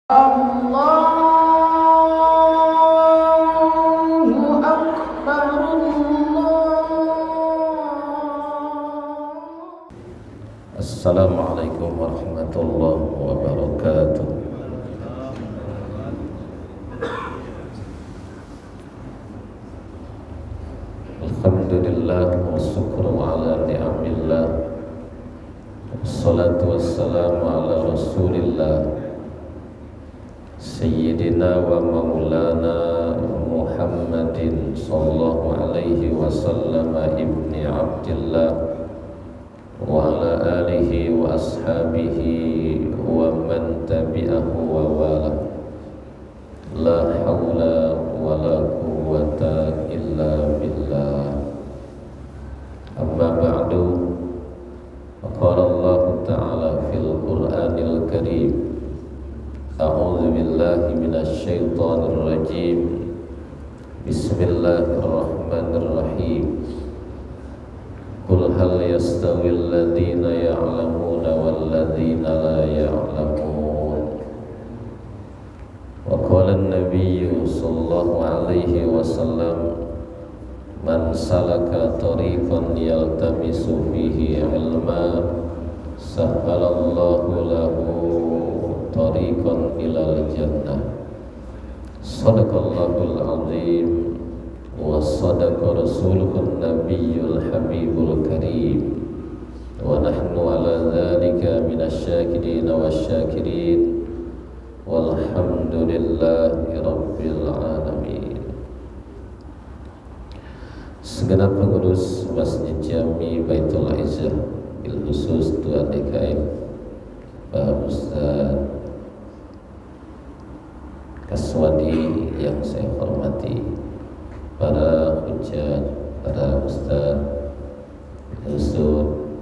Allahu Akbar, Assalamualaikum warahmatullahi wabarakatuh. Alhamdulillah wa syukru ala ni'amillah, wassalatu wassalamu ala rasulillah Sayyidina wa maulana Muhammadin sallallahu alaihi wasallam ibni Abdillah wa ala alihi wa ashabihi wa man tabi'ahu wa wala. La hawla wa la quwwata illa billah. Amma ba'du. Qala Allah ta'ala fil Qur'anil Karim, A'udzu billahi minasy syaithanir rajim. Bismillahirrahmanirrahim. Qul hal yastawil ladzina ya'lamuna wal ladzina la ya'lamun. Wa qala an-nabiyyu sallallahu alaihi wasallam, man salaka tariqan yaltamisu fihi ilma sahhalallahu lahu tariqan ilal jannah. Shadaqallahul azim wa sadaqa rasuluhun nabiyyul habibul karim. Wa nahnu ala dzalika minasyakirin wasyakirin. Walhamdulillahi rabbil alamin. Segenap pengurus Masjid Jami Baitul Izzah, bil khusus Tuan DKM, Pak Ustaz Kaswadi yang saya hormati, para hujjah, para ustaz,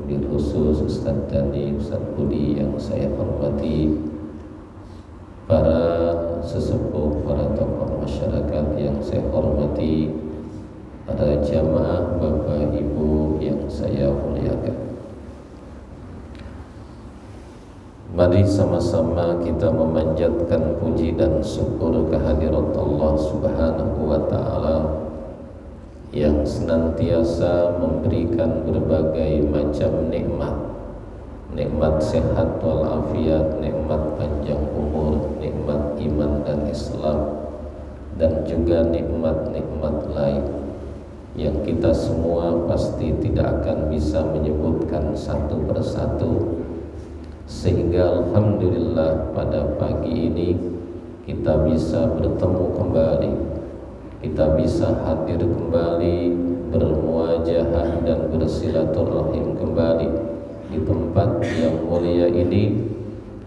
bil khusus Ustaz Dani, Ustaz Budi yang saya hormati, para sesepuh, para tokoh masyarakat yang saya hormati, para jamaah Bapak Ibu yang saya muliakan. Mari sama-sama kita memanjatkan puji dan syukur kehadirat Allah Subhanahu wa ta'ala yang senantiasa memberikan berbagai macam nikmat. Nikmat sehat walafiat, nikmat panjang umur, nikmat iman dan Islam, dan juga nikmat-nikmat lain yang kita semua pasti tidak akan bisa menyebutkan satu persatu. Sehingga alhamdulillah pada pagi ini kita bisa bertemu kembali, kita bisa hadir kembali, bermuajahah dan bersilaturahim kembali di tempat yang mulia ini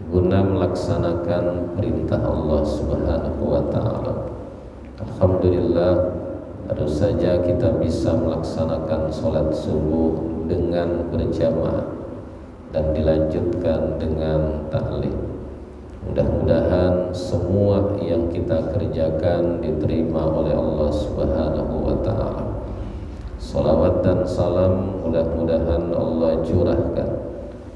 guna melaksanakan perintah Allah Subhanahu wa ta'ala. Alhamdulillah, baru saja kita bisa melaksanakan sholat subuh dengan berjamaah dan dilanjutkan dengan taklim. Mudah-mudahan semua yang kita kerjakan diterima oleh Allah Subhanahu wa ta'ala. Salawat dan salam mudah-mudahan Allah curahkan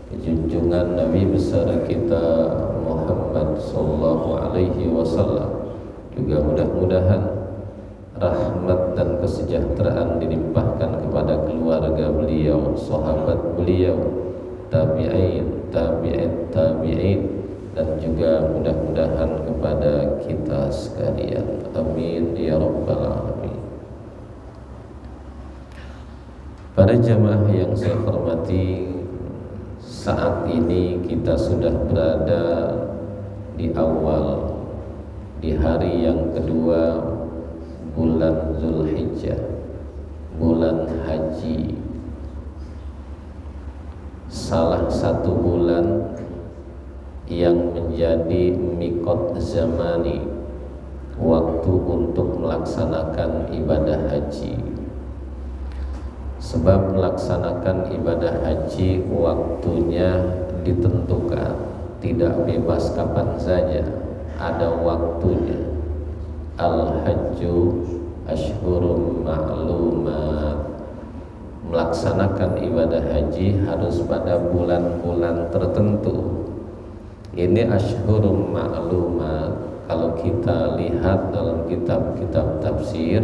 ke junjungan Nabi besar kita Muhammad sallallahu alaihi wasallam. Juga mudah-mudahan rahmat dan kesejahteraan dilimpahkan kepada keluarga beliau, sahabat beliau, tabi'in, tabi'in, dan juga mudah-mudahan kepada kita sekalian. Amin ya rabbal alamin. Para jamaah yang saya hormati, saat ini kita sudah berada di awal, di hari yang kedua bulan Zulhijjah, bulan haji, salah satu bulan yang menjadi mikot zamani, waktu untuk melaksanakan ibadah haji. Sebab melaksanakan ibadah haji waktunya ditentukan, tidak bebas kapan saja, ada waktunya. Al-hajju ashhurum ma'lumat. Melaksanakan ibadah haji harus pada bulan-bulan tertentu. Ini asyhurum ma'lumat. Kalau kita lihat dalam kitab-kitab tafsir,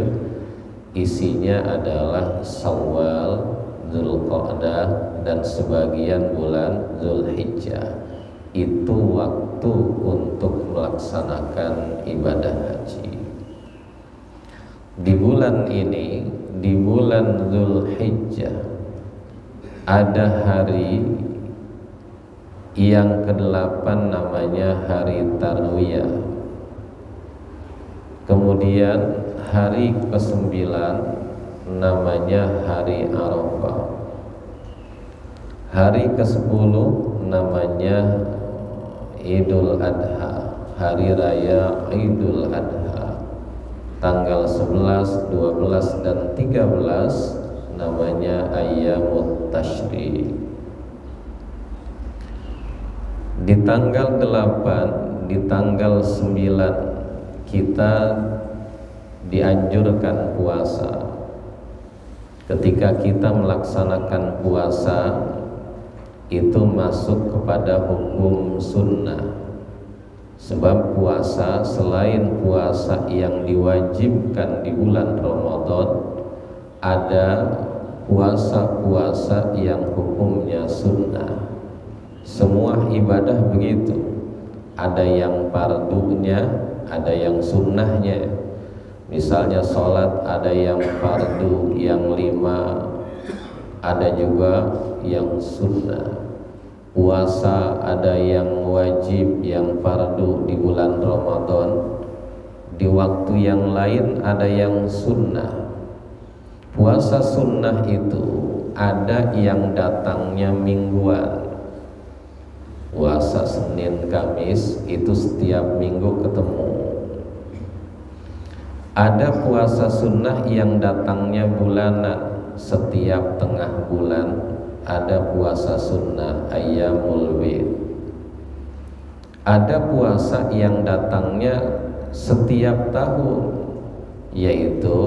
isinya adalah Syawal, Dzulqa'dah, dan sebagian bulan Dzulhijjah. Itu waktu untuk melaksanakan ibadah haji. Di bulan ini, di bulan Dzulhijjah, ada hari yang ke-8 namanya hari Tarwiyah. Kemudian hari ke-9 namanya hari Arafah. Hari ke-10 namanya Idul Adha, hari raya Idul Adha. Tanggal 11, 12, dan 13 namanya Ayyamut Tasyrik. Di tanggal 8, di tanggal 9 kita dianjurkan puasa. Ketika kita melaksanakan puasa, itu masuk kepada hukum sunnah. Sebab puasa, selain puasa yang diwajibkan di bulan Ramadan, ada puasa-puasa yang hukumnya sunnah. Semua ibadah begitu, ada yang fardunya, ada yang sunnahnya. Misalnya sholat ada yang fardu, yang 5, ada juga yang sunnah. Puasa ada yang wajib, yang fardu di bulan Ramadan. Di waktu yang lain ada yang sunnah. Puasa sunnah itu ada yang datangnya mingguan. Puasa Senin Kamis itu setiap minggu ketemu. Ada puasa sunnah yang datangnya bulanan, setiap tengah bulan ada puasa sunnah Ayyamul Bid. Ada puasa yang datangnya setiap tahun, yaitu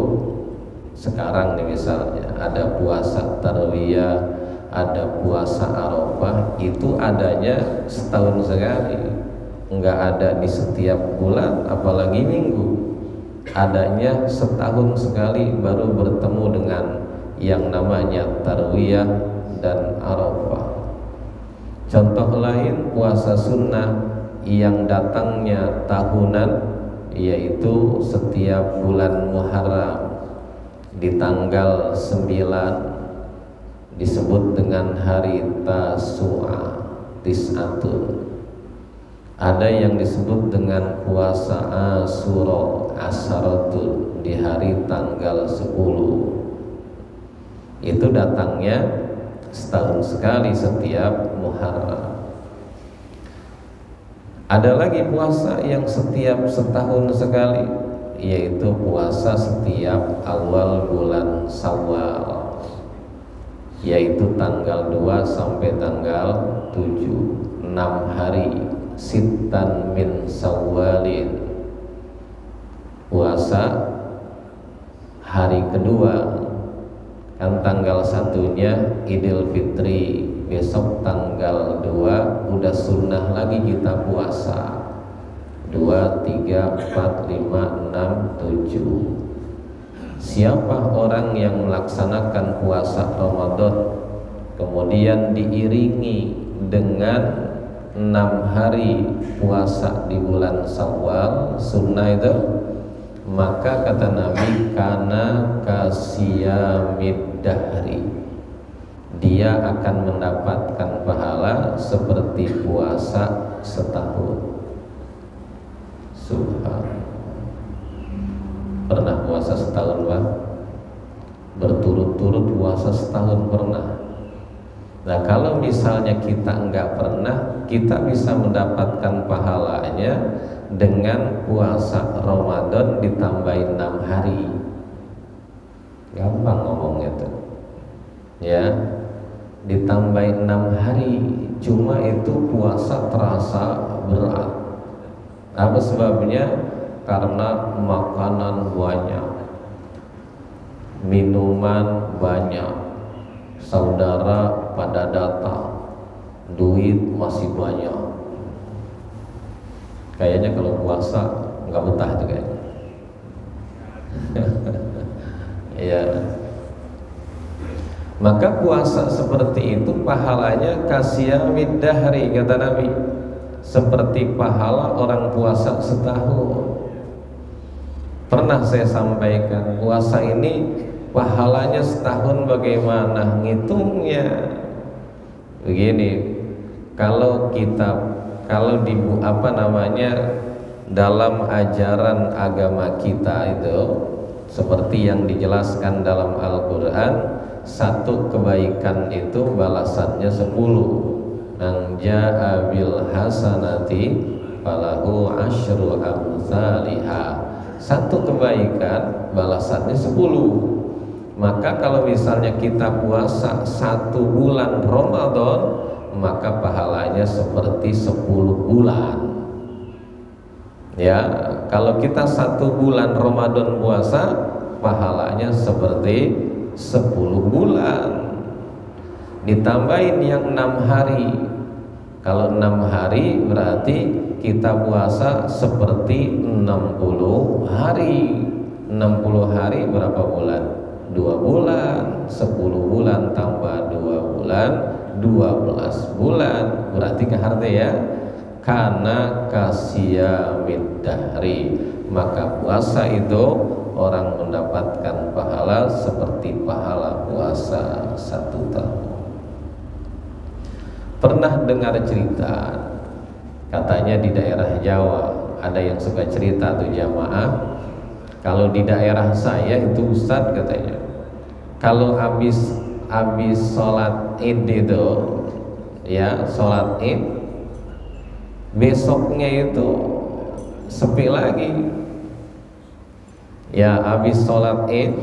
sekarang nih misalnya ada puasa Tarwiyah, ada puasa Arafah, itu adanya setahun sekali, enggak ada di setiap bulan apalagi minggu. Adanya setahun sekali baru bertemu dengan yang namanya Tarwiyah dan Arafah. Contoh lain puasa sunnah yang datangnya tahunan, yaitu setiap bulan Muharram di tanggal 9 disebut dengan hari Tasu'a, Tis'atun. Ada yang disebut dengan puasa Asyura, Asharatun, di hari tanggal 10. Itu datangnya setahun sekali setiap Muharram. Ada lagi puasa yang setiap setahun sekali, yaitu puasa setiap awal bulan Syawal, yaitu tanggal 2 sampai tanggal 7, 6 hari. Sittan min Syawalin, puasa hari kedua, kan tanggal 1-nya Idul Fitri, besok tanggal 2 udah sunnah lagi kita puasa 2, 3, 4, 5, 6, 7. Siapa orang yang melaksanakan puasa Ramadan kemudian diiringi dengan 6 hari puasa di bulan Syawal, sunnah itu, maka kata Nabi, kana kasiyamid dahri, dia akan mendapatkan pahala seperti puasa setahun. Subhanallah. Pernah puasa setahun, Pak? Berturut-turut puasa setahun pernah. Nah, kalau misalnya kita enggak pernah, kita bisa mendapatkan pahalanya dengan puasa Ramadan ditambahin 6 hari. Gampang ngomongnya tuh, ya, ditambahin 6 hari. Cuma itu puasa terasa berat. Apa sebabnya? Karena makanan banyak, minuman banyak, saudara pada datang, duit masih banyak, Kayaknya kalau puasa nggak betah juga. Ya. Maka puasa seperti itu pahalanya kasiyamid dahri, kata Nabi, seperti pahala orang puasa setahun. Pernah saya sampaikan, puasa ini pahalanya setahun. Bagaimana ngitungnya? Begini, kalau dalam ajaran agama kita itu seperti yang dijelaskan dalam Al-Quran, satu kebaikan itu balasannya 10. Ang ja'a bil hasanati falahu asyru amsalihha. Satu kebaikan balasannya 10. Maka kalau misalnya kita puasa 1 bulan Ramadan, maka pahalanya seperti 10 bulan. Ya, kalau kita 1 bulan Ramadan puasa, pahalanya seperti 10 bulan. Ditambahin yang 6 hari. Kalau 6 hari berarti kita puasa seperti 60 hari. 60 hari berapa bulan? 2 bulan. 10 bulan tambah 2 bulan, 12 bulan. Berarti keharta ya. Karena kasiyamid dahri, maka puasa itu orang mendapatkan pahala seperti pahala puasa 1 tahun. Pernah dengar cerita, katanya di daerah Jawa ada yang suka cerita tuh jamaah. Kalau di daerah saya itu Ustadz katanya, kalau habis sholat Id itu, ya sholat Id, besoknya itu sepi lagi. Ya, habis sholat Id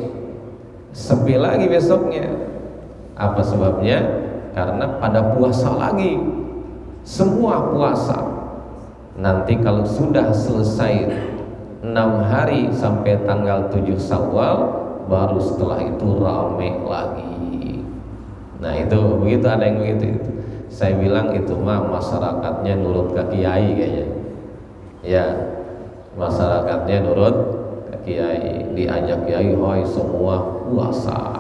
sepi lagi besoknya. Apa sebabnya? Karena pada puasa lagi, semua puasa. Nanti kalau sudah selesai 6 hari sampai tanggal 7 Syawal, baru setelah itu rame lagi. Nah itu begitu, ada yang begitu. Saya bilang itu mah masyarakatnya nurut ke kiai kayaknya. Ya, masyarakatnya nurut kiai, diajak kiai, hoi semua puasa.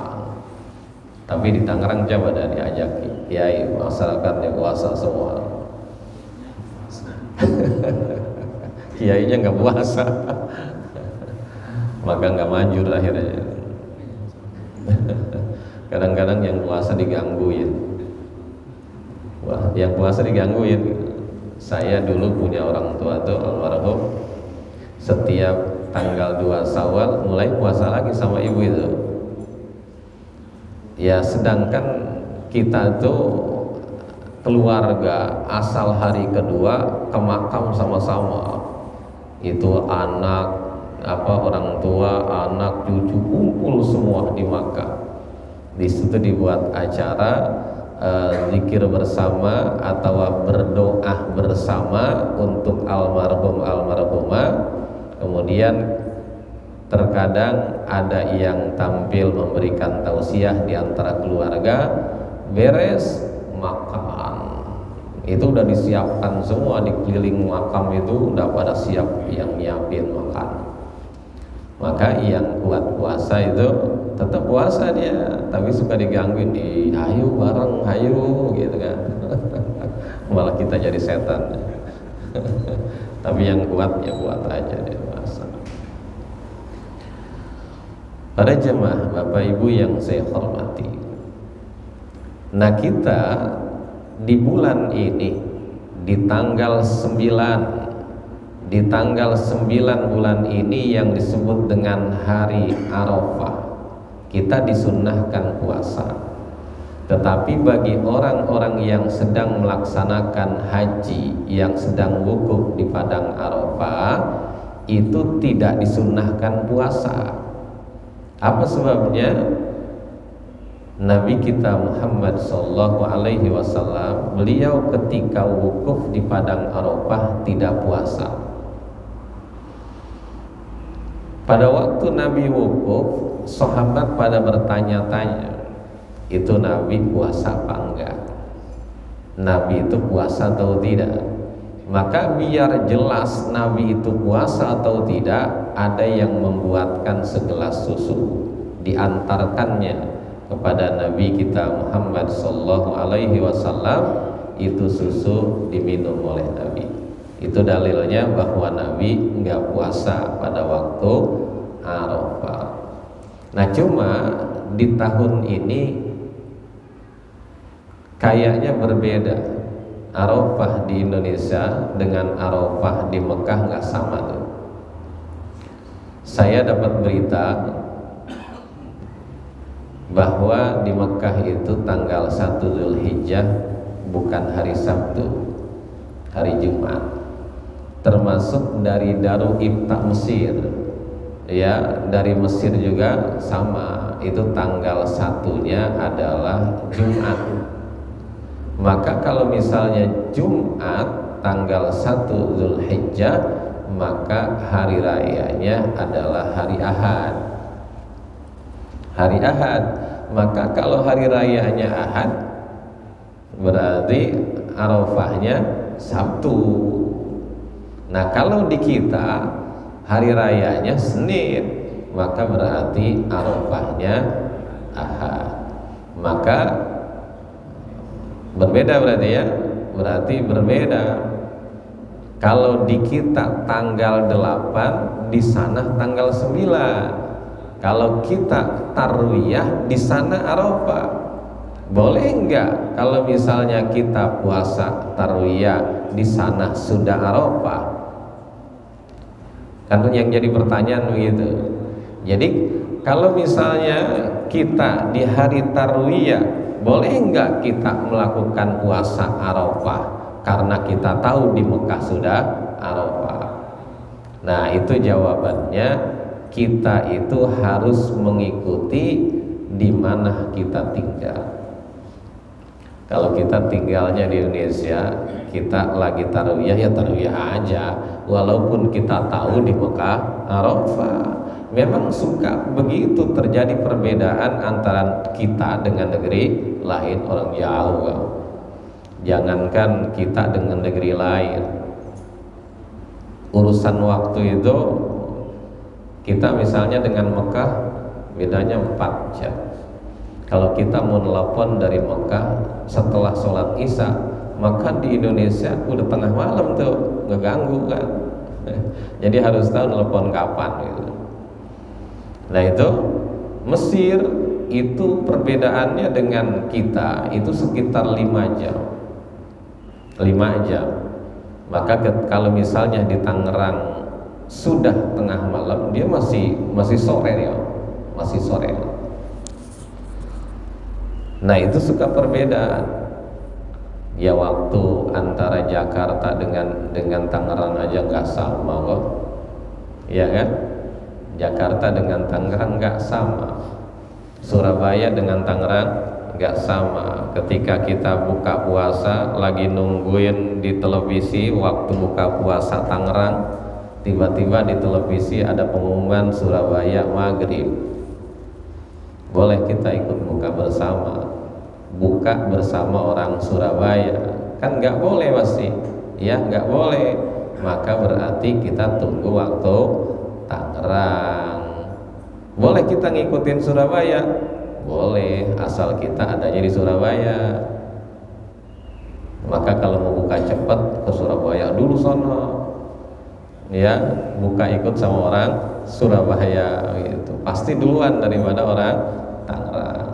Tapi di Tangerang coba ada diajak kiai, masyarakatnya puasa semua. Kiainya nggak puasa, maka nggak manjur akhirnya. Kadang-kadang yang puasa digangguin. Wah, yang puasa digangguin. Saya dulu punya orang tua tuh almarhum, setiap tanggal 2 Syawal mulai puasa lagi sama ibu itu. Ya, sedangkan kita tuh keluarga asal hari kedua ke makam sama-sama. Itu anak, orang tua, anak, cucu kumpul semua di makam. Di situ dibuat acara zikir bersama atau berdoa bersama untuk almarhum almarhumah. Kemudian terkadang ada yang tampil memberikan tausiah di antara keluarga. Beres makan, itu udah disiapkan semua di keliling makam, itu udah pada siap yang nyiapin makan. Maka yang kuat puasa itu tetap puasa dia, tapi suka digangguin di ayo bareng, ayo gitu kan. Malah kita jadi setan. Tapi yang kuat ya kuat aja dia puasa. Para jemaah Bapak Ibu yang saya hormati, nah kita di bulan ini di tanggal 9 bulan ini yang disebut dengan hari Arafah, kita disunnahkan puasa. Tetapi bagi orang-orang yang sedang melaksanakan haji, yang sedang wukuf di padang Arafah, itu tidak disunnahkan puasa. Apa sebabnya? Nabi kita Muhammad sallallahu alaihi wasallam, beliau ketika wukuf di padang Arafah tidak puasa. Pada waktu Nabi wukuf, sahabat pada bertanya-tanya, itu Nabi puasa apa enggak? Nabi itu puasa atau tidak? Maka biar jelas Nabi itu puasa atau tidak, ada yang membuatkan segelas susu, diantarkannya kepada Nabi kita Muhammad sallallahu alaihi wasallam. Itu susu diminum oleh Nabi. Itu dalilnya bahwa Nabi enggak puasa pada waktu Arafah. Nah, cuma di tahun ini kayaknya berbeda. Arafah di Indonesia dengan Arafah di Mekah nggak sama tuh. Saya dapat berita bahwa di Mekah itu tanggal 1 Zulhijjah bukan hari Sabtu, hari Jumat. Termasuk dari Darul Ifta Mesir, ya, dari Mesir juga sama, itu tanggal satunya adalah Jumat. Maka kalau misalnya Jumat tanggal 1 Zulhijjah, maka hari rayanya adalah hari Ahad. Hari Ahad. Maka kalau hari rayanya Ahad, berarti Arafahnya Sabtu. Nah, kalau di kita hari rayanya Senin, maka berarti Arafahnya Ahad. Maka berbeda berarti ya, berarti berbeda. Kalau di kita tanggal 8, di sana tanggal 9. Kalau kita tarwiyah, di sana Arafah. Boleh enggak kalau misalnya kita puasa tarwiyah, di sana sudah Arafah? Kan yang jadi pertanyaan begitu. Jadi kalau misalnya kita di hari tarwiyah, boleh enggak kita melakukan puasa Arafah karena kita tahu di Mekah sudah Arafah? Nah, itu jawabannya, kita itu harus mengikuti di mana kita tinggal. Kalau kita tinggalnya di Indonesia, kita lagi tarwiyah, ya tarwiyah aja, walaupun kita tahu di Mekah Arafah. Memang suka begitu terjadi perbedaan antara kita dengan negeri lain, orang jauh. Jangankan kita dengan negeri lain, urusan waktu itu kita misalnya dengan Mekah bedanya 4 jam. Kalau kita mau nelpon dari Mekah setelah sholat Isya, maka di Indonesia udah tengah malam tuh, ngeganggu kan. Jadi harus tahu nelpon kapan gitu. Nah, itu Mesir itu perbedaannya dengan kita itu sekitar 5 jam. 5 jam. Maka kalau misalnya di Tangerang sudah tengah malam, dia masih sore ya, masih sore. Nah, itu suka perbedaan. Ya, waktu antara Jakarta dengan Tangerang aja nggak sama kok, ya kan? Jakarta dengan Tangerang nggak sama. Surabaya dengan Tangerang nggak sama. Ketika kita buka puasa, lagi nungguin di televisi waktu buka puasa Tangerang, tiba-tiba di televisi ada pengumuman Surabaya maghrib. Boleh kita ikut buka bersama orang Surabaya? Kan nggak boleh pasti, ya nggak boleh. Maka berarti kita tunggu waktu Tangerang. Boleh kita ngikutin Surabaya? Boleh, asal kita adanya di Surabaya. Maka kalau mau buka cepat ke Surabaya dulu sono, ya, buka ikut sama orang Surabaya gitu. Pasti duluan daripada orang Tangerang.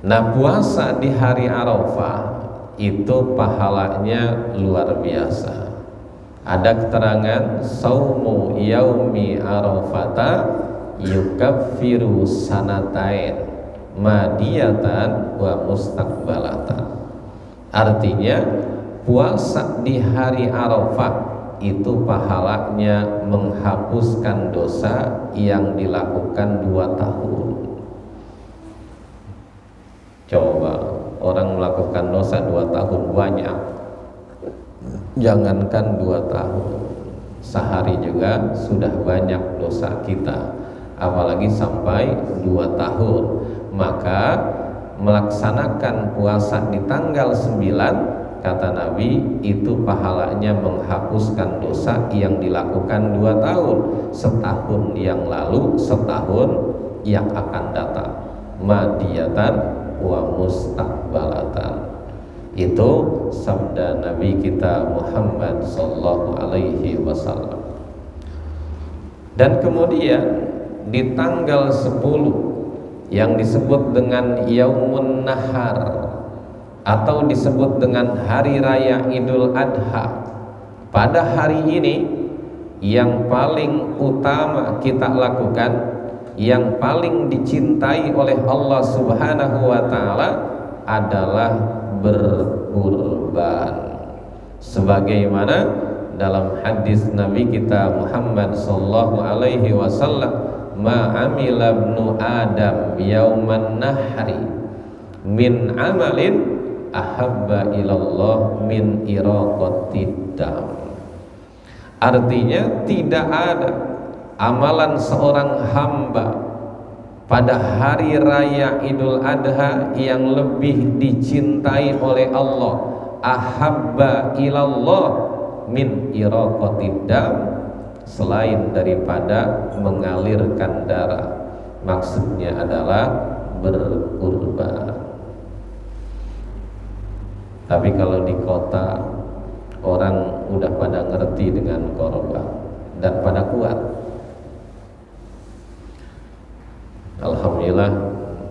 Nah, puasa di hari Arafah itu pahalanya luar biasa. Ada keterangan saumu yaumi arafata yukaffiru sanatain madiyatan wa mustaqbalatan. Artinya puasa di hari Arafah itu pahalanya menghapuskan dosa yang dilakukan 2 tahun. Coba orang melakukan dosa 2 tahun banyak, jangankan 2 tahun, sehari juga sudah banyak dosa kita, apalagi sampai 2 tahun. Maka melaksanakan puasa di tanggal 9, kata Nabi, itu pahalanya menghapuskan dosa yang dilakukan 2 tahun, setahun yang lalu, setahun yang akan datang, madiyatan wa mustaqbalatan. Itu sabda Nabi kita Muhammad sallallahu alaihi wasallam. Dan kemudian di tanggal 10 yang disebut dengan Yaumun Nahar atau disebut dengan Hari Raya Idul Adha, pada hari ini yang paling utama kita lakukan, yang paling dicintai oleh Allah Subhanahu wa taala adalah berkurban. Sebagaimana dalam hadis Nabi kita Muhammad sallallahu alaihi wasallam, ma amila ibnu adam yauman nahri min amalin ahabba ilallah min iraqatid dam. Artinya tidak ada amalan seorang hamba pada hari raya Idul Adha yang lebih dicintai oleh Allah, ahabba ilallah min iraqatid dam, selain daripada mengalirkan darah. Maksudnya adalah berkurban. Tapi kalau di kota orang udah pada ngerti dengan korban dan pada kuat. Alhamdulillah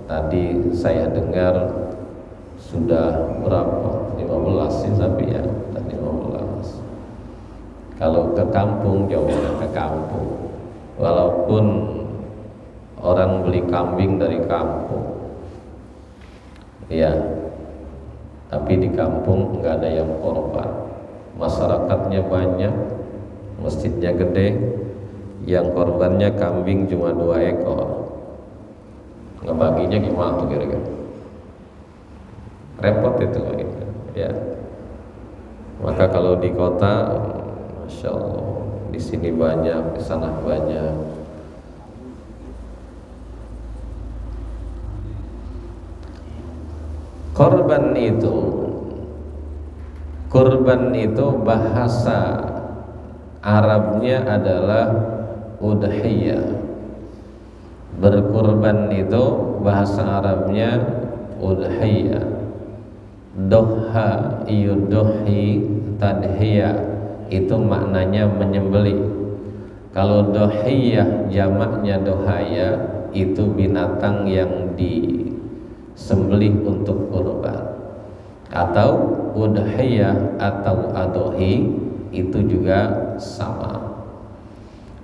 tadi saya dengar sudah berapa? 15 sih tapi ya, 15. Kalau ke kampung, jauh ke kampung. Walaupun orang beli kambing dari kampung, ya, tapi di kampung nggak ada yang korban. Masyarakatnya banyak, masjidnya gede, yang korbannya kambing cuma 2 ekor. Ngebaginya gimana tuh kira-kira? Repot itu gitu, ya. Maka kalau di kota, masya Allah, di sini banyak, di sana banyak. Korban itu bahasa Arabnya adalah udhiyah. Berkurban itu bahasa Arabnya udhiyah. Doha yudhi tadhiyah, itu maknanya menyembelih. Kalau dohiyah jamaknya dohaya, itu binatang yang disembelih untuk kurban. Atau udhiyah atau adohi itu juga sama.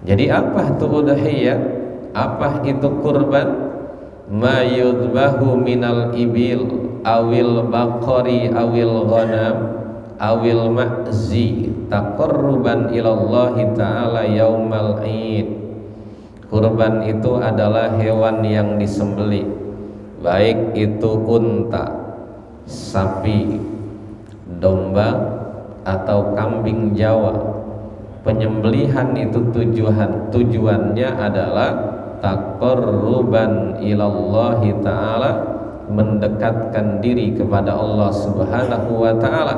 Jadi apa itu udhiyah? Apa itu kurban? Ma yudbahu minal ibil awil baqari awil ghanam awil ma'zi taqarruban ilallahi ta'ala yaumal id. Kurban itu adalah hewan yang disembelih, baik itu unta, sapi, domba, atau kambing Jawa. Penyembelihan itu tujuannya adalah taqarruban ilallahi ta'ala, mendekatkan diri kepada Allah Subhanahu wa ta'ala,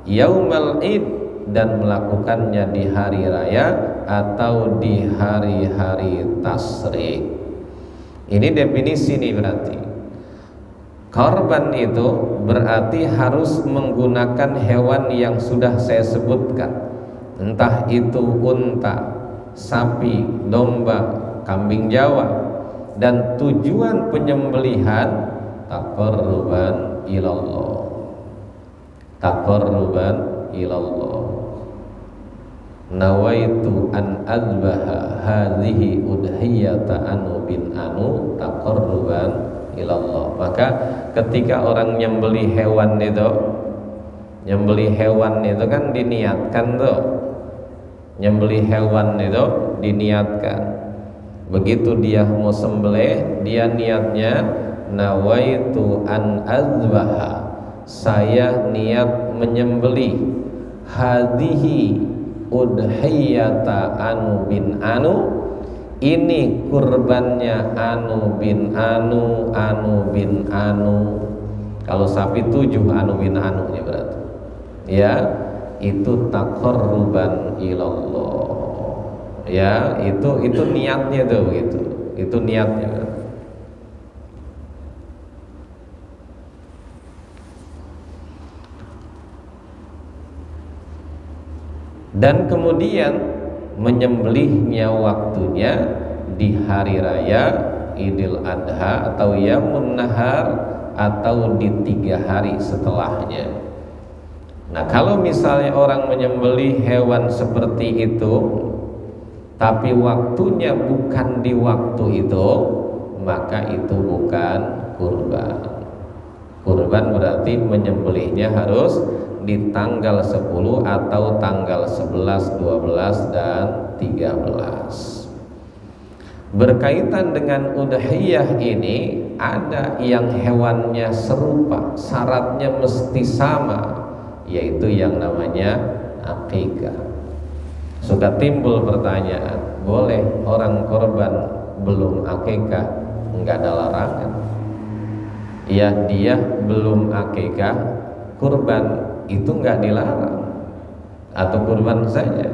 yaumal id, dan melakukannya di hari raya atau di hari-hari tasyrik. Ini definisi nih, berarti korban itu berarti harus menggunakan hewan yang sudah saya sebutkan, entah itu unta, sapi, domba, kambing Jawa, dan tujuan penyembelihan taqarruban ilallah. Taqarruban ilallah. Nawaitu an adbaha hadhihi udhiyata anu bin anu taqarruban ilallah. Maka ketika orang nyembelih hewan itu kan diniatkan tuh. Nyembelih hewan itu diniatkan. Begitu dia mau sembelih, dia niatnya nawaitu an azbaha, saya niat menyembelih hadhihi udhiyata anu bin anu, ini kurbannya anu bin anu, anu bin anu. Kalau sapi 7 anu bin anu ya berarti. Ya, itu taqarruban ilallah. Ya, itu niatnya tuh begitu. Itu niatnya. Dan kemudian menyembelihnya waktunya di hari raya Idul Adha atau Yamun Nahar atau di 3 hari setelahnya. Nah, kalau misalnya orang menyembelih hewan seperti itu tapi waktunya bukan di waktu itu, maka itu bukan kurban. Kurban berarti menyembelihnya harus di tanggal 10 atau tanggal 11, 12 dan 13. Berkaitan dengan udhiyah ini, ada yang hewannya serupa, syaratnya mesti sama, yaitu yang namanya akikah. Suka timbul pertanyaan, boleh orang korban belum akikah? Enggak ada larangan. Ya, dia belum akikah, kurban itu enggak dilarang, atau kurban saja.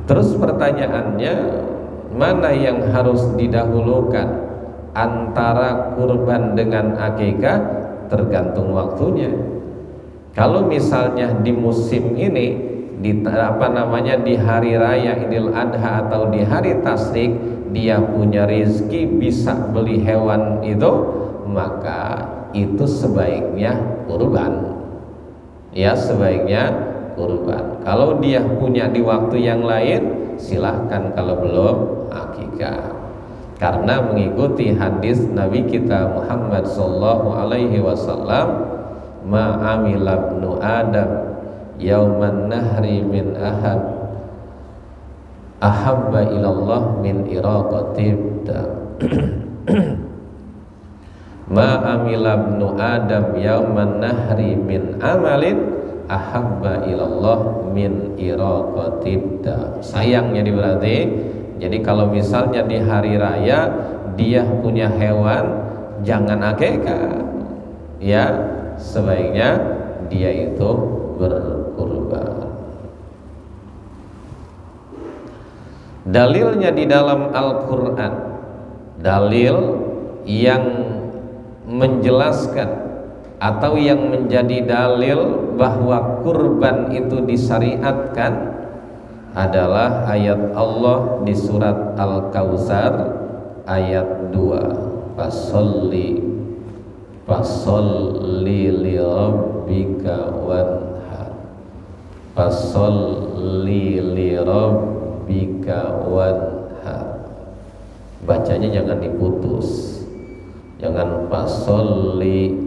Terus pertanyaannya, mana yang harus didahulukan antara kurban dengan akikah? Tergantung waktunya. Kalau misalnya di musim ini, di di hari raya Idul Adha atau di hari tasyrik, dia punya rezeki bisa beli hewan itu, maka itu sebaiknya kurban. Ya, sebaiknya kurban. Kalau dia punya di waktu yang lain, silahkan kalau belum akikah. Karena mengikuti hadis Nabi kita Muhammad sallallahu alaihi wasallam, ma amila ibnu Adam yauman nahri min ahabba ilallah min iraqatib ma amila ibnu Adam yauman nahri min amalin ahabba ilallah min iraqatib. Sayangnya berarti, jadi kalau misalnya di hari raya dia punya hewan, jangan akikah. Ya, sebaiknya dia itu berkurban. Dalilnya di dalam Al-Quran, dalil yang menjelaskan atau yang menjadi dalil bahwa kurban itu disyariatkan adalah ayat Allah di surat Al-Kautsar ayat 2. Fasolli li rabbika wanhar. Fasolli li rabbika wanhar. Bacanya jangan diputus. Jangan fasolli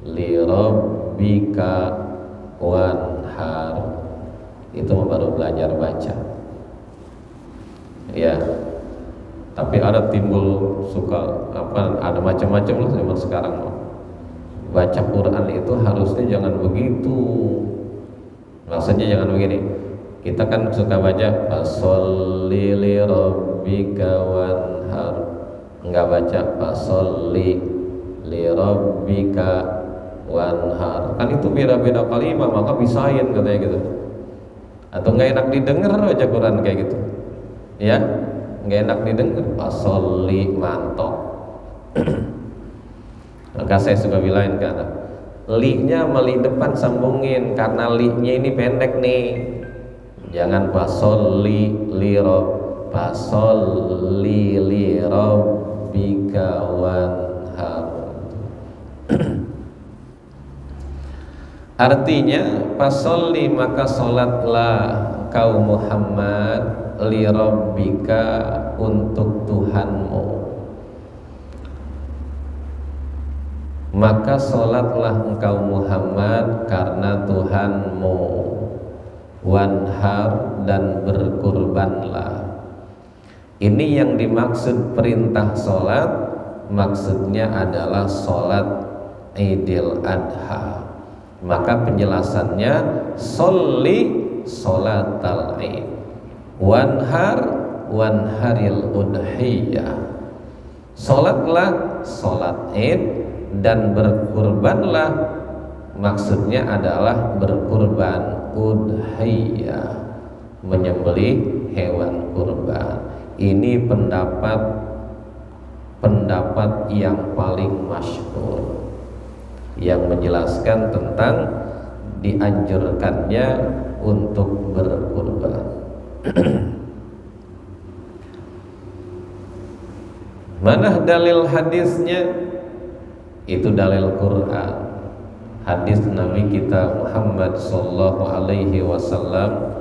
li rabbika wanhar. Itu baru belajar baca. Ya. Tapi ada timbul suka ada macam-macam lah zaman sekarang. Baca Quran itu harusnya jangan begitu. Maksudnya jangan begini. Kita kan suka baca fasholli li rabbika wanhar. Enggak baca fasholli li rabbika wanhar. Kan itu beda-beda kalimat, maka bisain katanya gitu. Atau enggak enak didengar baca Quran kayak gitu. Ya, enggak enak didengar. Fasholli mantok. Maka saya suka bilangin ke anak, li-nya meli depan sambungin, karena li-nya ini pendek nih. Jangan fasholli li rabb, fasholli li rabbika wanhar. Artinya fasholli, maka salatlah kau Muhammad, li rabbika, untuk Tuhanmu. Maka salatlah engkau Muhammad karena Tuhanmu. Wanhar, dan berkurbanlah. Ini yang dimaksud perintah salat, maksudnya adalah salat Idul Adha. Maka penjelasannya sholli sholatal Id, wanhar wanharil udhiyah. Salatlah salat Id dan berkurbanlah, maksudnya adalah berkurban udhiyah, menyembelih hewan kurban. Ini pendapat yang paling masyhur yang menjelaskan tentang dianjurkannya untuk berkurban. Mana dalil hadisnya? Itu dalil Quran. Hadis Nabi kita Muhammad sallallahu alaihi wasallam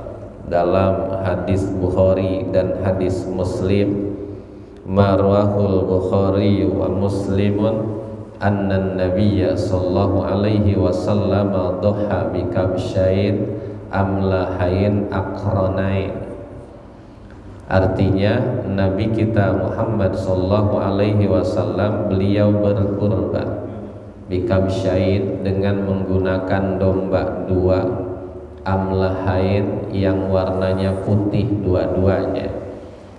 dalam hadis Bukhari dan hadis Muslim, marwahul Bukhari wa Muslimun anna nabiyya sallallahu alaihi wasallam dhaha bi kabsyain amlahain aqranain. Artinya Nabi kita Muhammad sallallahu alaihi wasallam beliau berkurban bikabsyain dengan menggunakan domba dua, amlahain yang warnanya putih dua-duanya.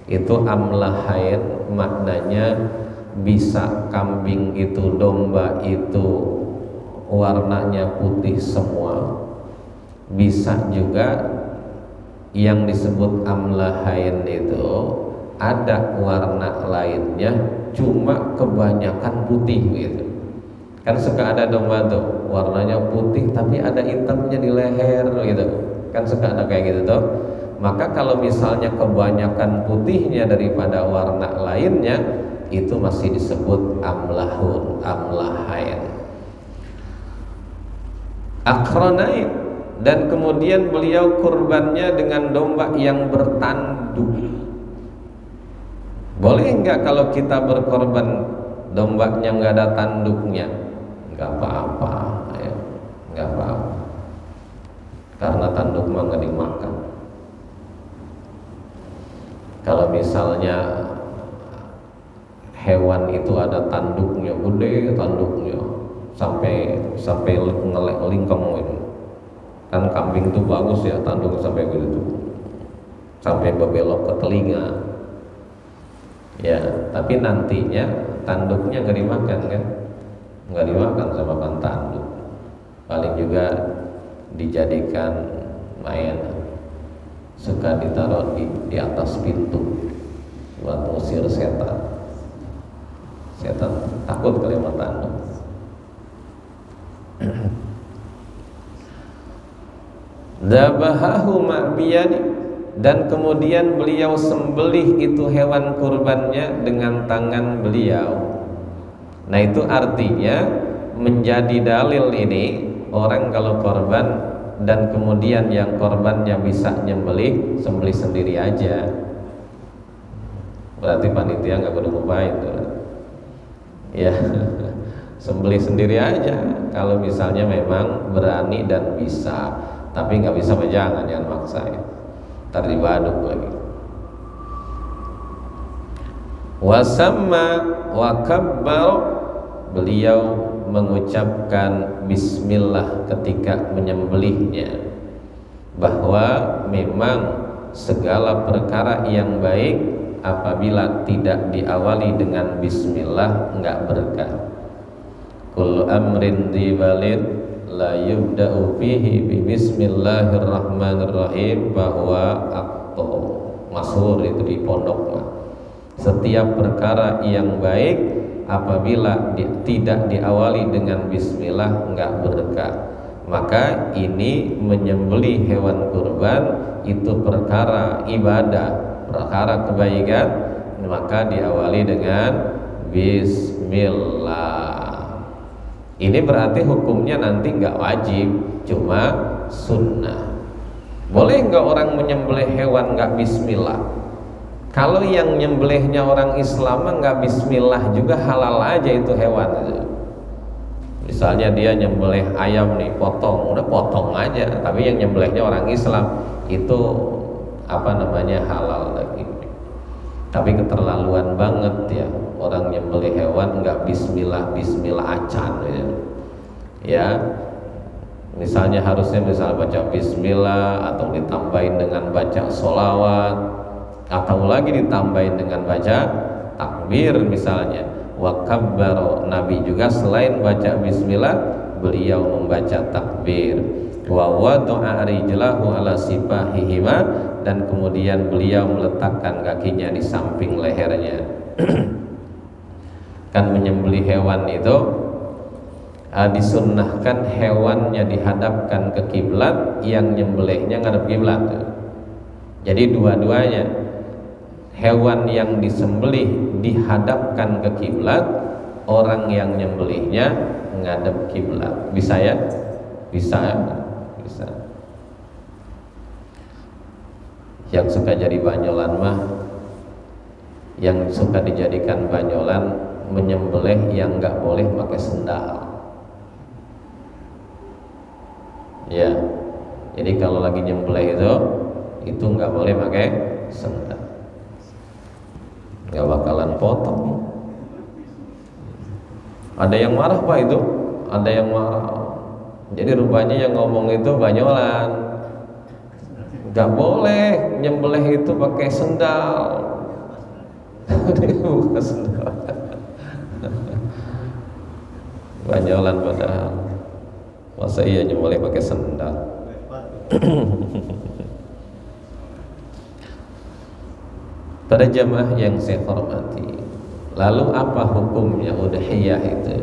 Itu amlahain maknanya bisa kambing itu, domba itu warnanya putih semua, bisa juga yang disebut amlahain itu ada warna lainnya, cuma kebanyakan putih gitu. Kan suka ada domba tuh warnanya putih tapi ada hitamnya di leher gitu, kan suka ada kayak gitu tuh. Maka kalau misalnya kebanyakan putihnya daripada warna lainnya, itu masih disebut amlahun, amlahain. Aqranain. Dan kemudian beliau kurbannya dengan domba yang bertanduk. Boleh enggak kalau kita berkorban dombanya enggak ada tanduknya? Enggak apa-apa ya, enggak apa-apa. Karena tanduk mah enggak dimakan. Kalau misalnya hewan itu ada tanduknya, gede tanduknya, sampai ngelingkong itu. Kan kambing tuh bagus ya tanduk sampai gitu, sampai berbelok ke telinga ya. Tapi nantinya tanduknya nggak dimakan kan, nggak dimakan sama kan tanduk, paling juga dijadikan main, suka ditaruh di atas pintu buat ngusir setan. Setan takut kali sama tanduk. Dabahahu ma'biyani, dan kemudian beliau sembelih itu hewan kurbannya dengan tangan beliau. Nah itu artinya menjadi dalil ini, orang kalau korban dan kemudian yang korbannya bisa nyembelih, sembelih sendiri aja. Berarti panitia nggak perlu ngupain tuh ya. Sembelih sendiri aja kalau misalnya memang berani dan bisa. Tapi nggak bisa jangan maksa ya, ntar dibaduk lagi. Wasamma wa kabbar, beliau mengucapkan bismillah ketika menyembelihnya, bahwa memang segala perkara yang baik apabila tidak diawali dengan bismillah enggak berkah. Kullu amrin dzibalin la yubda'u fihi bi bismillahirrahmanirrahim, bahwa akto masyhur itu di pondok mah. Setiap perkara yang baik apabila tidak diawali dengan bismillah enggak berkah. Maka ini menyembelih hewan kurban itu perkara ibadah, perkara kebaikan, maka diawali dengan bismillah. Ini berarti hukumnya nanti nggak wajib, cuma sunnah. Boleh nggak orang menyembelih hewan nggak bismillah? Kalau yang nyembelihnya orang Islam nggak bismillah juga halal aja itu hewan. Misalnya dia nyembelih ayam nih, potong, udah potong aja. Tapi yang nyembelihnya orang Islam itu halal lagi. Tapi keterlaluan banget ya, orang nyembelih hewan nggak bismillah acan ya. Misalnya harusnya baca bismillah atau ditambahin dengan baca sholawat atau lagi ditambahin dengan baca takbir misalnya. Wa kabbaro, Nabi juga selain baca bismillah beliau membaca takbir. Wa wada'a rijlahu ala sipahihima, dan kemudian beliau meletakkan kakinya di samping lehernya. Kan menyembelih hewan itu disunnahkan hewannya dihadapkan ke kiblat, yang nyembelihnya ngadep kiblat. Jadi dua-duanya, hewan yang disembelih dihadapkan ke kiblat, orang yang nyembelihnya ngadep kiblat. Bisa ya? Bisa. Yang suka jadi banyolan mah, yang suka dijadikan banyolan menyembelih yang nggak boleh pakai sendal. Ya, jadi kalau lagi nyembelih itu nggak boleh pakai sendal, nggak bakalan potong. Ada yang marah Pak itu, ada yang marah. Jadi rupanya yang ngomong itu banyolan, nggak boleh nyembelih itu pakai sendal. Bukan sendal. Banyolan padahal. Masa iya nyembelih pakai sendal? Pada jamaah yang saya hormati, lalu apa hukumnya udhiyah itu?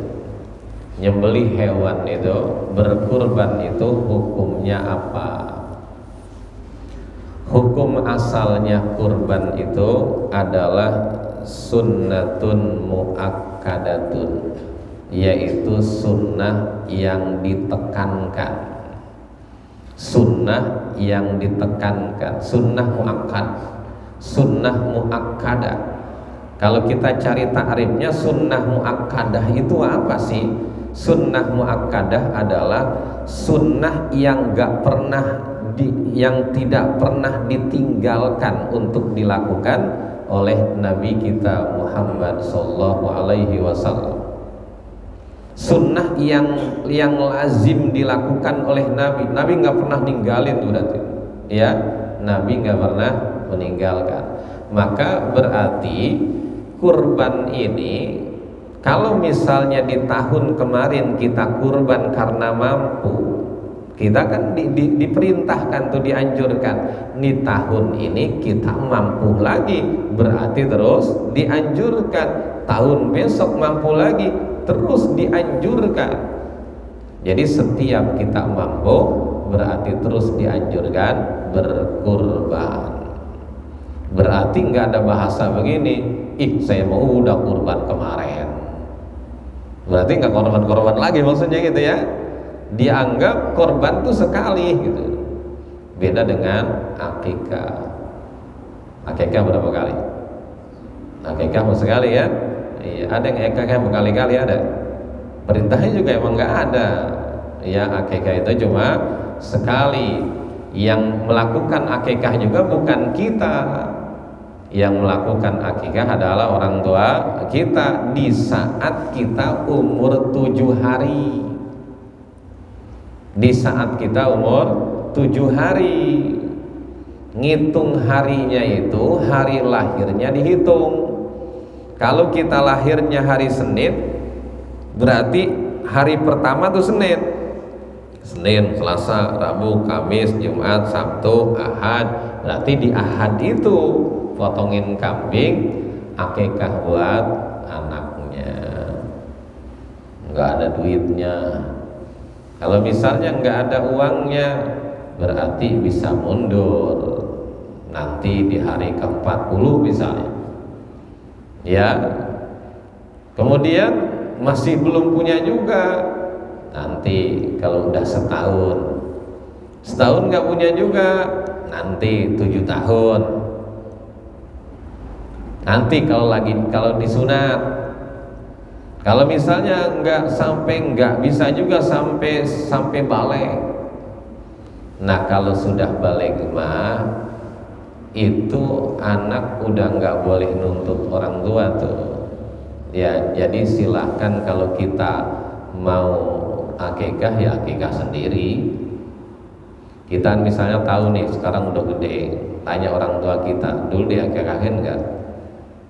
Nyembelih hewan itu, berkurban itu hukumnya apa? Hukum asalnya kurban itu adalah sunnatun muakkadatun, yaitu sunnah yang ditekankan. Sunnah yang ditekankan, sunnah muakkad, sunnah muakkadah. Kalau kita cari ta'rifnya, sunnah muakkadah itu apa sih? Sunnah muakkadah adalah sunnah yang yang tidak pernah ditinggalkan untuk dilakukan oleh Nabi kita Muhammad sallallahu alaihi wasallam. Sunnah yang lazim dilakukan oleh Nabi. Nabi nggak pernah ninggalin tuh berarti. Ya, Nabi nggak pernah meninggalkan. Maka berarti kurban ini, kalau misalnya di tahun kemarin kita kurban karena mampu, kita kan diperintahkan tuh, dianjurkan. Di tahun ini kita mampu lagi, berarti terus dianjurkan. Tahun besok mampu lagi, terus dianjurkan. Jadi setiap kita mampu, berarti terus dianjurkan berkurban. Berarti nggak ada bahasa begini, saya mau udah kurban kemarin, berarti nggak korban-korban lagi, maksudnya gitu ya. Dianggap korban tuh sekali gitu. Beda dengan akikah. Akikah berapa kali? Akikah mau sekali ya? Iya, ada yang akikah berkali-kali ada. Perintahnya juga emang nggak ada. Ya, akikah itu cuma sekali. Yang melakukan akikah juga bukan kita. Yang melakukan akikah adalah orang tua kita di saat kita umur 7 hari. Di saat kita umur 7 hari, ngitung harinya itu hari lahirnya dihitung. Kalau kita lahirnya hari Senin, berarti hari pertama tuh Senin, Selasa, Rabu, Kamis, Jumat, Sabtu, Ahad. Berarti di Ahad itu potongin kambing, akikah buat anaknya. Nggak ada duitnya. Kalau misalnya nggak ada uangnya, berarti bisa mundur nanti di hari ke-40 misalnya. Ya. Kemudian masih belum punya juga, nanti kalau udah setahun nggak punya juga, nanti 7 tahun. Nanti kalau disunat. Kalau misalnya nggak bisa juga sampai balik. Nah, kalau sudah balik mah itu anak udah nggak boleh nuntut orang tua tuh. Ya, jadi silahkan kalau kita mau akikah ya akikah sendiri. Kita misalnya tahu nih sekarang udah gede, tanya orang tua kita, dulu diakekahin nggak?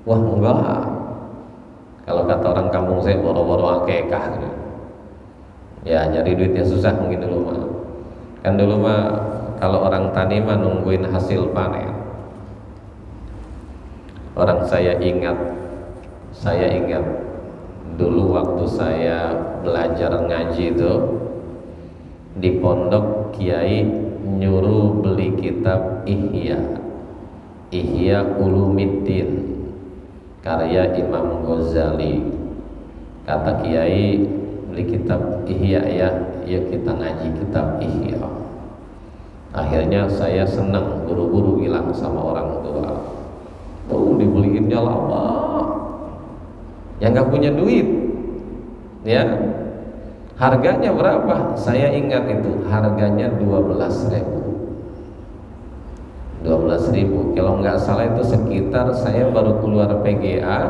Wah enggak. Kalau kata orang kampung saya, boro-boro akekah gitu. Ya nyari duitnya susah mungkin dulu mah. Kan dulu mah kalau orang tani mah nungguin hasil panen. Saya ingat dulu waktu saya belajar ngaji itu di pondok kiai nyuruh beli kitab Ihya Ulumuddin karya Imam Ghazali. Kata kiai, beli kitab Ihya ya, yuk kita ngaji kitab Ihya. Akhirnya saya senang, buru-buru bilang sama orang tua, tuh dibeliinnya lama, yang nggak punya duit, ya. Harganya berapa? Saya ingat itu harganya 12.000. 12.000. Kalau nggak salah itu sekitar saya baru keluar PGA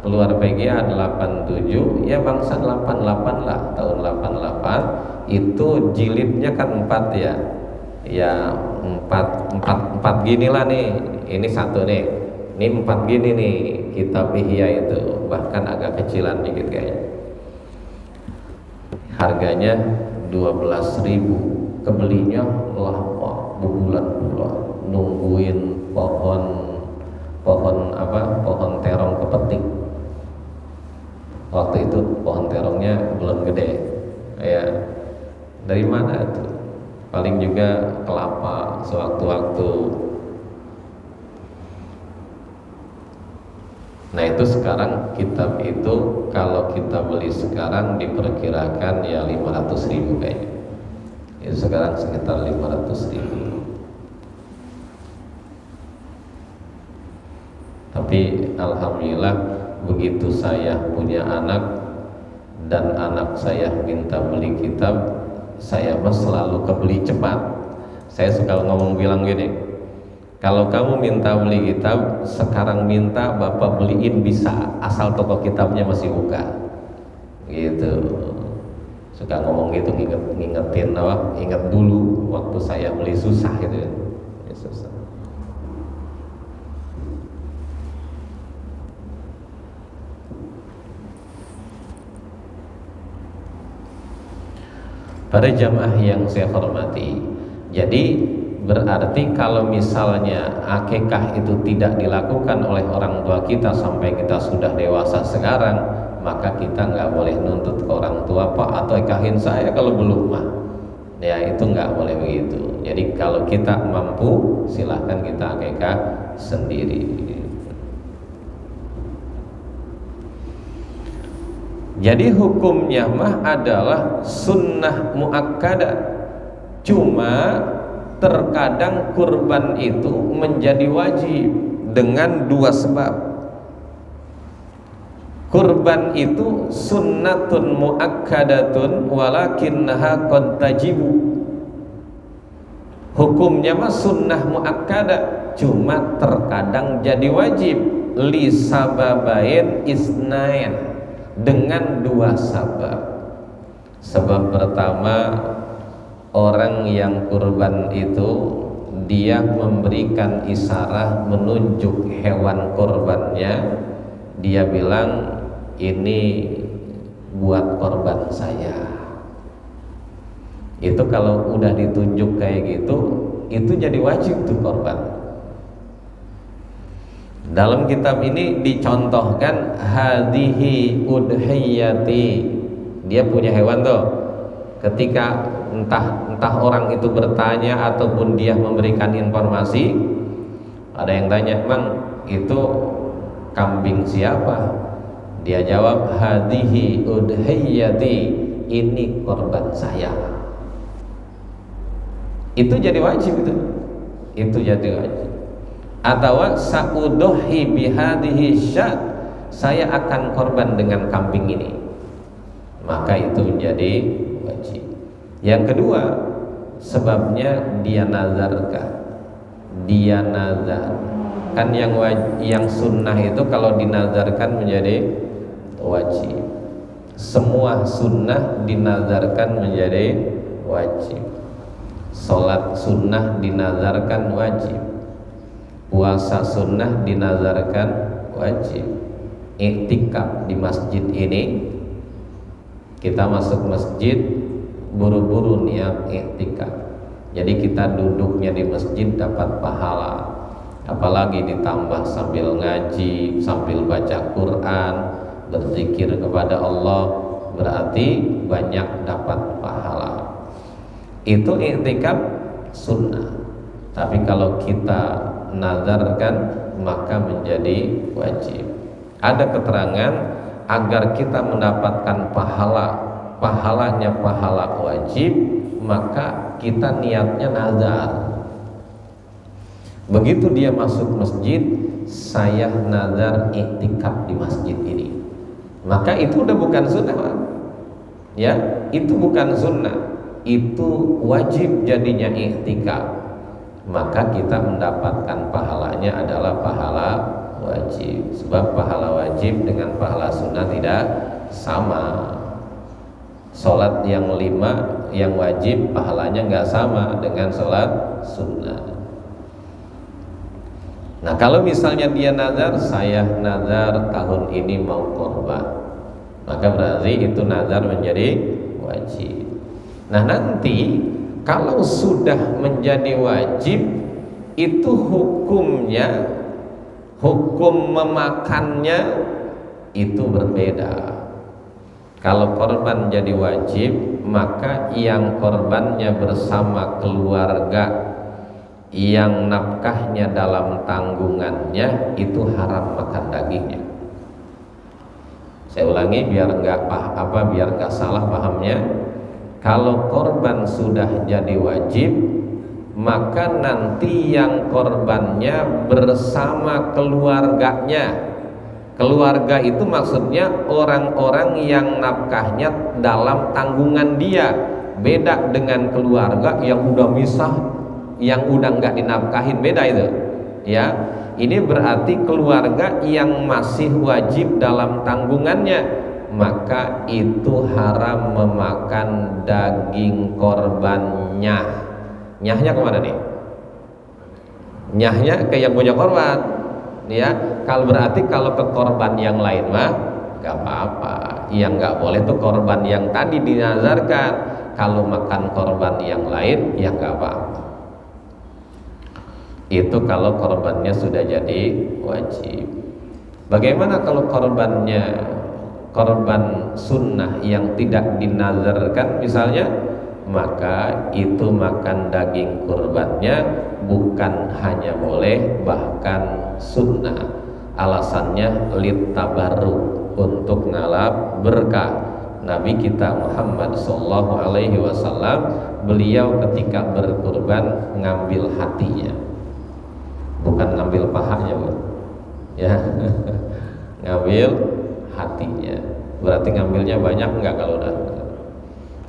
87, ya bangsa 88 lah, tahun 88 itu jilidnya kan 4 ya. Ya 4 gini lah nih. Ini satu nih. Ini 4 gini nih kitab Ihya itu, bahkan agak kecilan dikit kayaknya. Harganya 12.000, kebelinya lama, berbulan-bulan nungguin pohon terong kepetik. Waktu itu pohon terongnya belum gede, ya. Dari mana itu? Paling juga kelapa sewaktu-waktu. Nah itu sekarang kitab itu kalau kita beli sekarang diperkirakan ya 500.000 kayaknya. Itu sekarang sekitar 500.000. Tapi alhamdulillah begitu saya punya anak dan anak saya minta beli kitab, saya mah selalu kebeli cepat. Saya suka ngomong bilang gini, kalau kamu minta beli kitab, sekarang minta bapak beliin bisa, asal toko kitabnya masih buka. Gitu. Suka ngomong gitu, ngingetin apa? Ingat dulu waktu saya beli susah gitu. Ya, susah. Pada jamaah yang saya hormati, jadi berarti kalau misalnya akikah itu tidak dilakukan oleh orang tua kita sampai kita sudah dewasa sekarang, maka kita nggak boleh nuntut ke orang tua, Pak atau ikahin saya kalau belum mah. Ya itu nggak boleh begitu. Jadi kalau kita mampu, silahkan kita akikah sendiri. Jadi hukumnya mah adalah sunnah muakkadah. Cuma terkadang kurban itu menjadi wajib dengan 2 sebab. Kurban itu sunnatun muakkadatun walakinnaha qad tajibu. Hukumnya mah sunnah muakkadah, cuma terkadang jadi wajib li sababain isnain, dengan 2 sebab. Sebab pertama, orang yang kurban itu dia memberikan isyarat menunjuk hewan kurbannya. Dia bilang ini buat korban saya. Itu kalau udah ditunjuk kayak gitu, itu jadi wajib tuh korban. Dalam kitab ini dicontohkan hadhihi udhiyati. Dia punya hewan tuh. Ketika entah orang itu bertanya ataupun dia memberikan informasi, ada yang tanya, "Bang, itu kambing siapa?" Dia jawab, "Hadhihi udhiyati, ini korban saya." Itu jadi wajib itu. Itu jadi wajib. Atau sa'udhi bihadhihi syat, saya akan korban dengan kambing ini, maka itu menjadi wajib. Yang kedua, sebabnya dia nazarkan. Dia nazar. Kan yang sunnah itu kalau dinazarkan menjadi wajib. Semua sunnah dinazarkan menjadi wajib. Sholat sunnah dinazarkan wajib, puasa sunnah dinazarkan wajib. Iktikaf di masjid ini, kita masuk masjid buru-buru niat iktikaf, jadi kita duduknya di masjid dapat pahala, apalagi ditambah sambil ngaji, sambil baca Quran, berzikir kepada Allah, berarti banyak dapat pahala. Itu iktikaf sunnah. Tapi kalau kita nazarkan maka menjadi wajib. Ada keterangan agar kita mendapatkan pahalanya pahala wajib, maka kita niatnya nazar. Begitu dia masuk masjid, saya nazar iktikaf di masjid ini, maka itu udah bukan sunnah, Pak. Ya, itu bukan sunnah, itu wajib jadinya iktikaf. Maka kita mendapatkan pahalanya adalah pahala wajib. Sebab pahala wajib dengan pahala sunnah tidak sama. Sholat yang 5 yang wajib pahalanya nggak sama dengan sholat sunnah. Nah, kalau misalnya dia nazar, saya nazar tahun ini mau korban, maka berarti itu nazar menjadi wajib. Nah, nanti kalau sudah menjadi wajib, itu hukumnya, hukum memakannya itu berbeda. Kalau korban jadi wajib, maka yang korbannya bersama keluarga, yang nafkahnya dalam tanggungannya, itu haram makan dagingnya. Saya ulangi biar nggak salah pahamnya. Kalau korban sudah jadi wajib, maka nanti yang korbannya bersama keluarganya. Keluarga itu maksudnya orang-orang yang nafkahnya dalam tanggungan dia. Beda dengan keluarga yang udah misah, yang udah nggak dinafkahin, beda itu. Ya, ini berarti keluarga yang masih wajib dalam tanggungannya, maka itu haram memakan daging korbannya. Nyahnya kemana nih? Nyahnya ke yang punya korban. Ya, kalau berarti kalau ke korban yang lain mah nggak apa-apa. Yang nggak boleh tuh korban yang tadi dinazarkan. Kalau makan korban yang lain ya nggak apa-apa. Itu kalau korbannya sudah jadi wajib. Bagaimana kalau korbannya korban sunnah yang tidak dinazarkan misalnya? Maka itu makan daging kurbannya bukan hanya boleh, bahkan sunnah. Alasannya litabarruk, untuk ngalap berkah. Nabi kita Muhammad sallallahu alaihi wasallam, beliau ketika berkurban ngambil hatinya, bukan ngambil pahanya, Bu. Ya. Ngambil hatinya. Berarti ngambilnya banyak enggak kalau udah?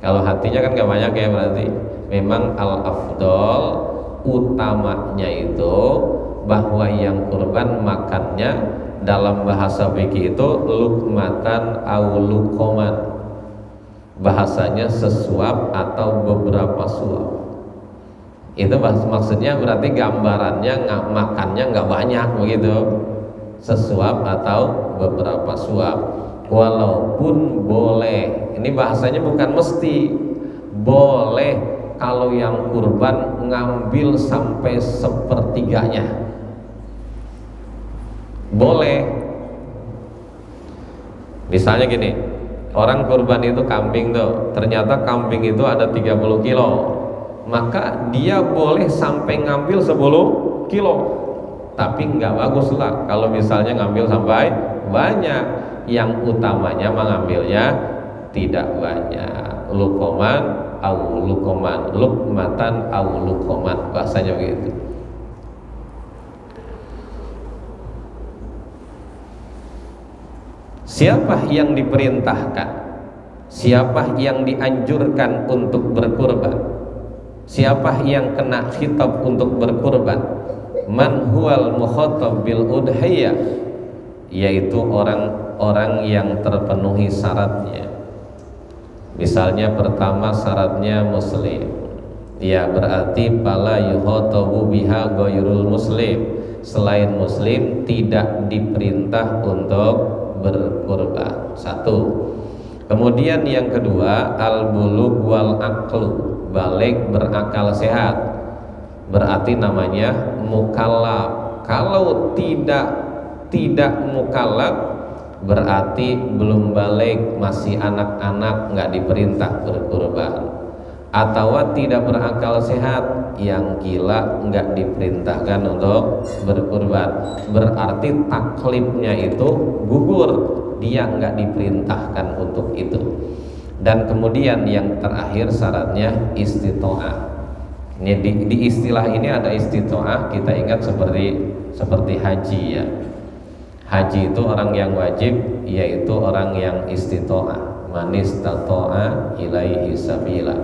Kalau hatinya kan enggak banyak ya, berarti memang al-afdol, utamanya itu bahwa yang kurban makannya dalam bahasa fikih itu lukmatan au luqoman. Bahasanya sesuap atau beberapa suap. Itu maksudnya berarti gambarannya makannya nggak banyak begitu, sesuap atau beberapa suap. Walaupun boleh, ini bahasanya bukan mesti, boleh kalau yang kurban ngambil sampai sepertiganya, boleh. Misalnya gini, orang kurban itu kambing tuh, ternyata kambing itu ada 30 kilo, maka dia boleh sampai ngambil 10 kilo. Tapi nggak bagus lah kalau misalnya ngambil sampai banyak. Yang utamanya mengambilnya tidak banyak. Luqoman au luqoman, lukmatan au luqoman, bahasanya begitu. Siapa yang diperintahkan? Siapa yang dianjurkan untuk berkurban? Siapa yang kena khitab untuk berkurban? Man huwal mukhatab bil udhiyah, yaitu orang-orang yang terpenuhi syaratnya. Misalnya pertama syaratnya muslim, Ya, berarti pala yuhotobu biha ghairul muslim, selain muslim tidak diperintah untuk berkurban. Satu. Kemudian yang kedua, al-bulugh wal aqlu, balik berakal sehat, berarti namanya mukallaf. Kalau tidak mukallaf berarti belum balik, masih anak-anak, nggak diperintah berkurban. Atau tidak berakal sehat, yang gila, nggak diperintahkan untuk berkurban, berarti taklifnya itu gugur, dia nggak diperintahkan untuk itu. Dan kemudian yang terakhir syaratnya istitoah. Ini di istilah ini ada istitoah, kita ingat seperti haji ya. Haji itu orang yang wajib, yaitu orang yang istitoah, manis tatoa ilaihi sabila.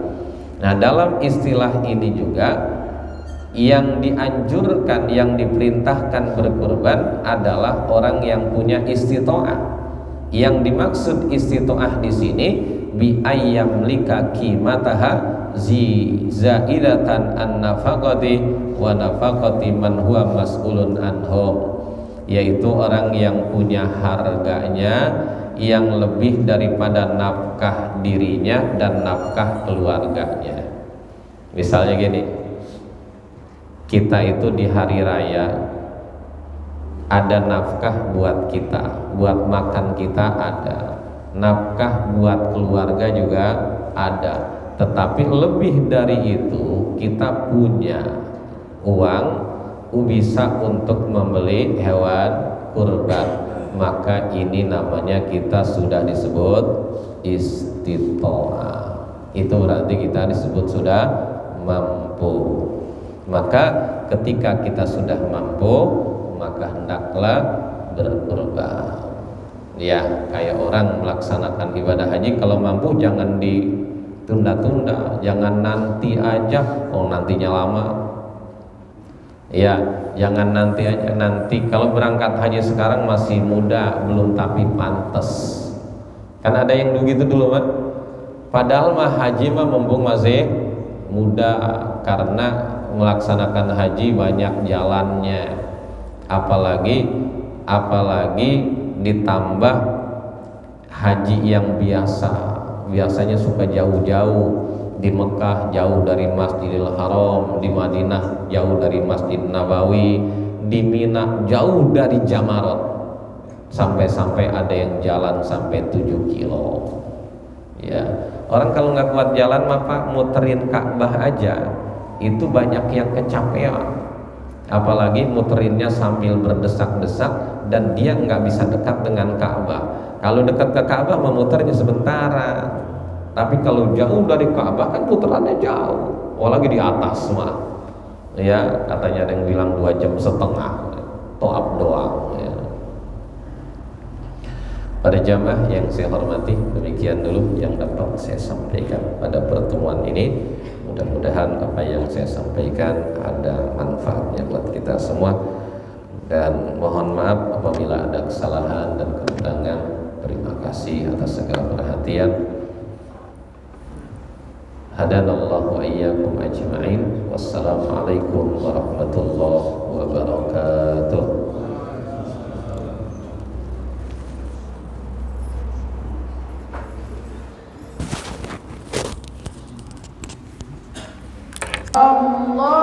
Nah, dalam istilah ini juga yang dianjurkan, yang diperintahkan berkurban adalah orang yang punya istitoah. Yang dimaksud istitoah di sini bi ayyamlika qimataha zaidatan an nafaqati wa nafaqati man huwa mas'ulun anhum, yaitu orang yang punya harganya yang lebih daripada nafkah dirinya dan nafkah keluarganya. Misalnya gini, kita itu di hari raya ada nafkah buat kita, buat makan kita ada, nafkah buat keluarga juga ada. Tetapi lebih dari itu, kita punya uang bisa untuk membeli hewan kurban, maka ini namanya kita sudah disebut istitoah. Itu berarti kita disebut sudah mampu. Maka ketika kita sudah mampu, maka hendaklah berkurban. Ya, kayak orang melaksanakan ibadah haji, kalau mampu jangan ditunda-tunda, jangan nanti aja, oh nantinya lama. Ya, jangan nanti aja, nanti kalau berangkat haji sekarang masih muda, belum tapi pantas. Kan ada yang begitu dulu mah. Padahal mah haji mah mumpung masih muda, karena melaksanakan haji banyak jalannya. Apalagi ditambah haji yang biasanya suka jauh-jauh. Di Mekah jauh dari Masjidil Haram, di Madinah jauh dari Masjid Nabawi, di Mina jauh dari Jamarot, sampai-sampai ada yang jalan sampai 7 kilo. Ya, orang kalau nggak kuat jalan mah Pak, muterin Ka'bah aja itu banyak yang kecapean. Apalagi muterinnya sambil berdesak-desak dan dia nggak bisa dekat dengan Ka'bah. Kalau dekat ke Ka'bah memutarnya sebentar. Tapi kalau jauh dari Ka'bah kan putarannya jauh, apalagi di atas mah. Ya, katanya ada yang bilang 2,5 jam, toab doang. Ya. Para jamaah yang saya hormati, demikian dulu yang dapat saya sampaikan pada pertemuan ini. Mudah-mudahan apa yang saya sampaikan ada manfaatnya buat kita semua. Dan mohon maaf apabila ada kesalahan dan kekurangan. Terima kasih atas segala perhatian. Hadanallahu wa iyyakum ajma'in. Wassalamualaikum warahmatullahi wabarakatuh. Allah